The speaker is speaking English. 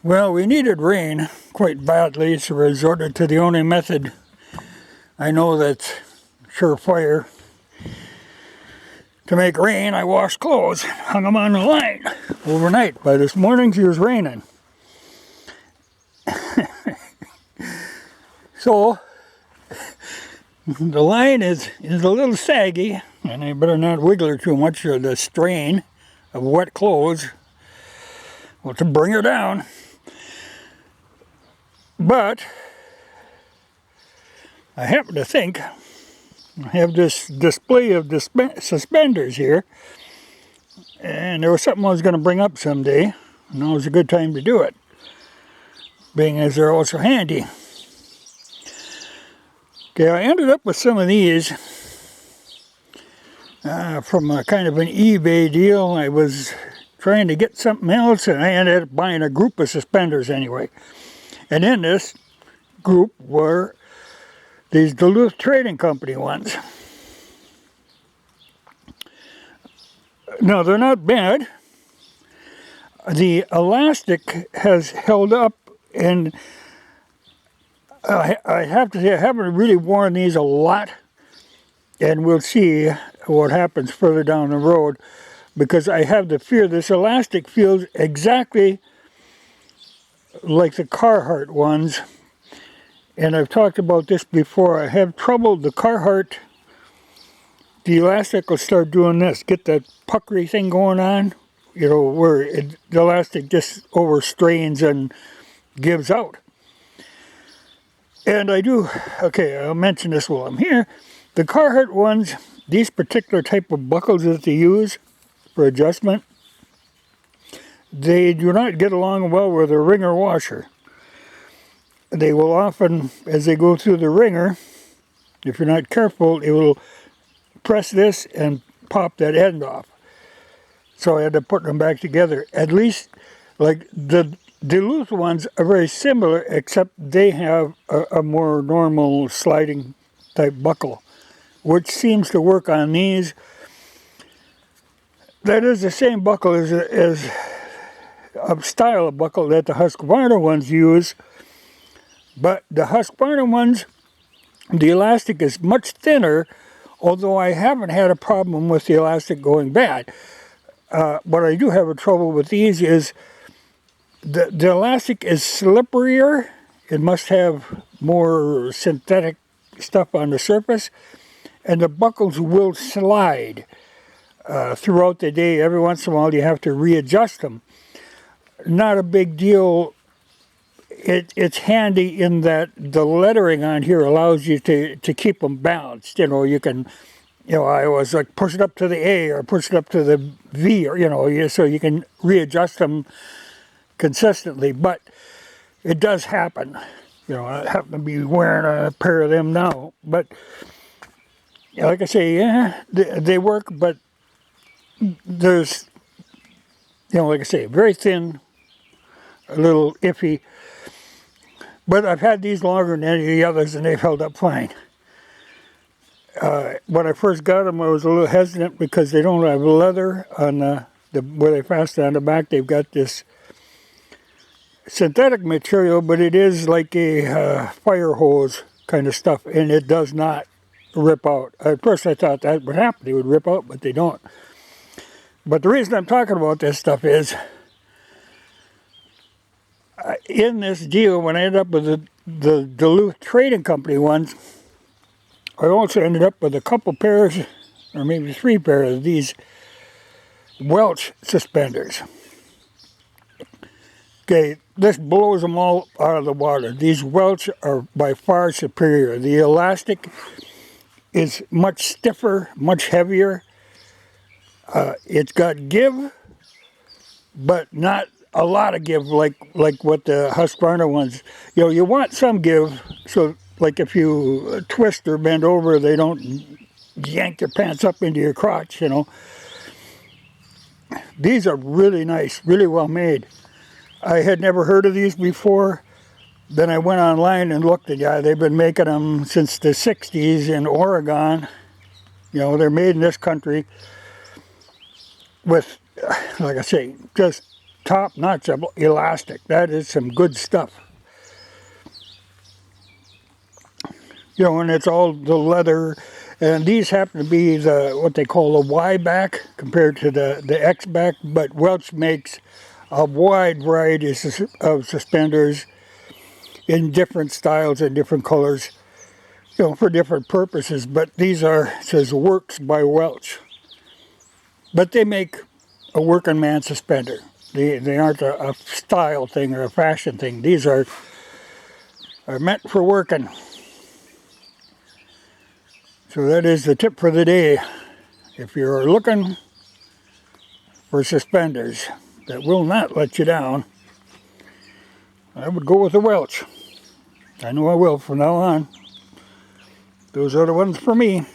Well, we needed rain quite badly, so we resorted to the only method I know that's surefire to make rain. I washed clothes, hung them on the line overnight. By this morning, she was raining. So, the line is a little saggy, and I better not wiggle her too much, or the strain of wet clothes will to bring her down. But I happen to think I have this display of suspenders here, and there was something I was going to bring up someday, and now was a good time to do it, being as they're also handy. Okay, I ended up with some of these from a kind of an eBay deal. I was trying to get something else, and I ended up buying a group of suspenders anyway. And in this group were these Duluth Trading Company ones. No, they're not bad. The elastic has held up, and I have to say I haven't really worn these a lot, and we'll see what happens further down the road, because I have the fear this elastic feels exactly like the Carhartt ones, and I've talked about this before. I have trouble, the Carhartt, the elastic will start doing this, get that puckery thing going on, you know, where the elastic just overstrains and gives out. And I do, okay, I'll mention this while I'm here. The Carhartt ones, these particular type of buckles that they use for adjustment, they do not get along well with a wringer washer. They will often, as they go through the wringer, if you're not careful, it will press this and pop that end off. So I had to put them back together. At least, like the Duluth ones are very similar, except they have a more normal sliding type buckle, which seems to work on these. That is the same buckle as a style of buckle that the Husqvarna ones use, but the Husqvarna ones, the elastic is much thinner, although I haven't had a problem with the elastic going bad. What I do have a trouble with these is the elastic is slipperier. It must have more synthetic stuff on the surface, and the buckles will slide throughout the day. Every once in a while you have to readjust them. Not a big deal. It's handy in that the lettering on here allows you to keep them balanced. You know, you can, you know, I always like push it up to the A or push it up to the V, or, you know, so you can readjust them consistently. But it does happen. You know, I happen to be wearing a pair of them now. But, you know, like I say, yeah, they work, but there's, you know, like I say, very thin, a little iffy. But I've had these longer than any of the others, and they've held up fine. When I first got them, I was a little hesitant because they don't have leather on where they fasten on the back. They've got this synthetic material, but it is like a fire hose kind of stuff, and it does not rip out. At first I thought that would happen. They would rip out, but they don't. But the reason I'm talking about this stuff is, in this deal, when I ended up with the Duluth Trading Company ones, I also ended up with a couple pairs, or maybe 3 pairs of these Welch suspenders. Okay, this blows them all out of the water. These Welch are by far superior. The elastic is much stiffer, much heavier. It's got give, but not a lot of give like what the Husqvarna ones. You know, you want some give, so like if you twist or bend over, they don't yank your pants up into your crotch, you know. These are really nice, really well made. I had never heard of these before. Then I went online and looked, and yeah, they've been making them since the 60s in Oregon. You know, they're made in this country with, like I say, just top-notch elastic. That is some good stuff. You know, and it's all the leather, and these happen to be what they call a Y back compared to the X back, but Welch makes a wide variety of suspenders in different styles and different colors, you know, for different purposes. But these are, it says, Works by Welch. But they make a working man suspender. They aren't a style thing or a fashion thing. These are meant for working. So that is the tip for the day. If you're looking for suspenders that will not let you down, I would go with the Welch. I know I will from now on. Those are the ones for me.